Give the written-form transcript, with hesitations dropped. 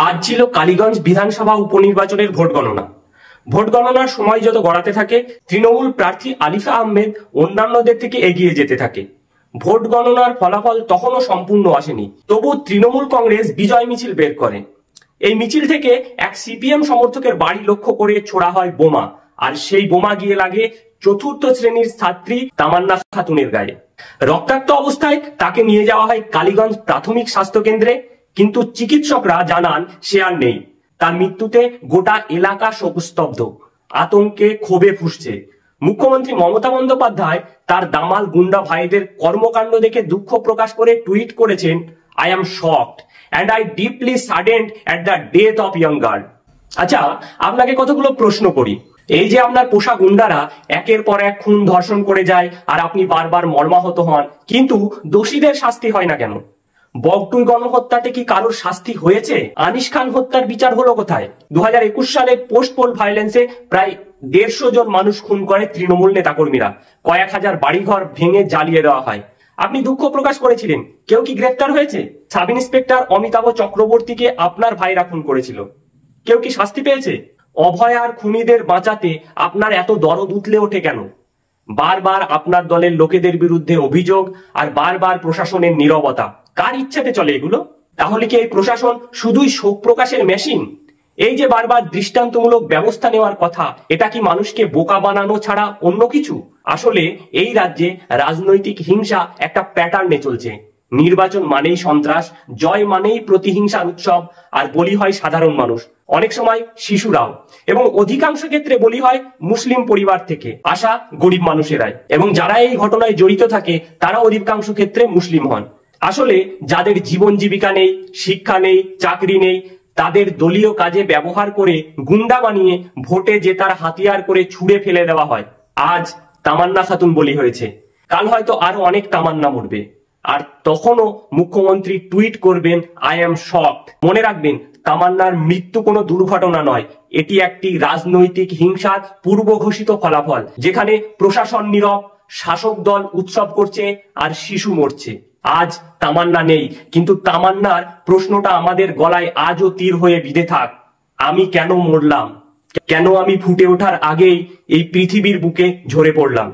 আজ ছিল কালীগঞ্জ বিধানসভা উপনির্বাচনের ভোট গণনা। ভোট গণনার সময় যত গড়াতে থাকে, তৃণমূল প্রার্থী আলিফা আহমেদ অন্যান্যদের থেকে এগিয়ে যেতে থাকে। ভোট গণনার ফলাফল তখনও সম্পূর্ণ আসেনি, তবু তৃণমূল কংগ্রেস বিজয় মিছিল বের করে। এই মিছিল থেকে এক সিপিএম সমর্থকের বাড়ি লক্ষ্য করে ছোড়া হয় বোমা, আর সেই বোমা গিয়ে লাগে চতুর্থ শ্রেণীর ছাত্রী তামান্না খাতুনের গায়ে। রক্তাক্ত অবস্থায় তাকে নিয়ে যাওয়া হয় কালীগঞ্জ প্রাথমিক স্বাস্থ্য কেন্দ্রে, কিন্তু চিকিৎসকরা জানান সে আর নেই। তার মৃত্যুতে গোটা এলাকা শোকস্তব্ধ, আতঙ্কে ক্ষোভে ফুঁসছে। মুখ্যমন্ত্রী মমতা বন্দ্যোপাধ্যায় তার দামাল গুন্ডা ভাইদের কর্মকাণ্ড দেখে দুঃখ প্রকাশ করে টুইট করেছেন, I am shocked and I deeply saddened at the death of young girl. আচ্ছা, আপনাকে কতগুলো প্রশ্ন করি। এই যে আপনার পোষা গুন্ডারা একের পর এক খুন ধর্ষণ করে যায় আর আপনি বারবার মর্মাহত হন, কিন্তু দোষীদের শাস্তি হয় না কেন? বগটুই গণহত্যাতে কি কারোর শাস্তি হয়েছে? আনিস খান হত্যার বিচার হলো কোথায়? 2021 সালে পোস্ট পোল ভায়োলেন্সে প্রায় 150 জন মানুষ খুন করে তৃণমূল নেতাকর্মীরা। কয়েক হাজার বাড়িঘর ভেঙে জ্বালিয়ে দেওয়া হয়। আপনি দুঃখ প্রকাশ করেছিলেন, কেউ কি গ্রেফতার হয়েছে? সাব ইন্সপেক্টর অমিতাভ চক্রবর্তীকে আপনার ভাইরা খুন করেছিল, কেউ কি শাস্তি পেয়েছে? অভয় আর খুনিদের বাঁচাতে আপনার এত দরদ উতলে ওঠে কেন? বারবার আপনার দলের লোকেদের বিরুদ্ধে অভিযোগ আর বারবার প্রশাসনের নীরবতা, কার ইচ্ছাতে চলে এগুলো? তাহলে কি এই প্রশাসন শুধুই শোক প্রকাশের মেশিন? এই যে বারবার দৃষ্টান্তমূলক ব্যবস্থা নেওয়ার কথা, এটা কি মানুষকে বোকা বানানো ছাড়া অন্য কিছু? আসলে এই রাজ্যে রাজনৈতিক হিংসা একটা প্যাটার্নে চলছে। নির্বাচন মানেই সন্ত্রাস, জয় মানেই প্রতিহিংসার উৎসব, আর বলি হয় সাধারণ মানুষ, অনেক সময় শিশুরাও, এবং অধিকাংশ ক্ষেত্রে বলি হয় মুসলিম পরিবার থেকে আসা গরিব মানুষেরাই। এবং যারা এই ঘটনায় জড়িত থাকে তারা অধিকাংশ ক্ষেত্রে মুসলিম হন। আসলে যাদের জীবন জীবিকা নেই, শিক্ষা নেই, চাকরি নেই, তাদের দলীয় কাজে ব্যবহার করে গুন্ডা বানিয়ে ভোটে জেতার হাতিয়ার করে ছুঁড়ে ফেলে দেওয়া হয়। আজ তামান্না খাতুন বলি হয়েছে, কাল হয়তো আরো অনেক তামান্না মরবে, আর তখনও মুখ্যমন্ত্রী টুইট করবেন, আই এম শকড। মনে রাখবেন, তামান্নার মৃত্যু কোনো দুর্ঘটনা নয়, এটি একটি রাজনৈতিক হিংসার পূর্ব ঘোষিত ফলাফল, যেখানে প্রশাসন নীরব, শাসক দল উৎসব করছে আর শিশু মরছে। আজ তামান্না নেই, কিন্তু তামান্নার প্রশ্নটা আমাদের গলায় আজও তীর হয়ে বিঁধে থাক, আমি কেন মরলাম? কেন আমি ফুটে ওঠার আগেই এই পৃথিবীর বুকে ঝরে পড়লাম?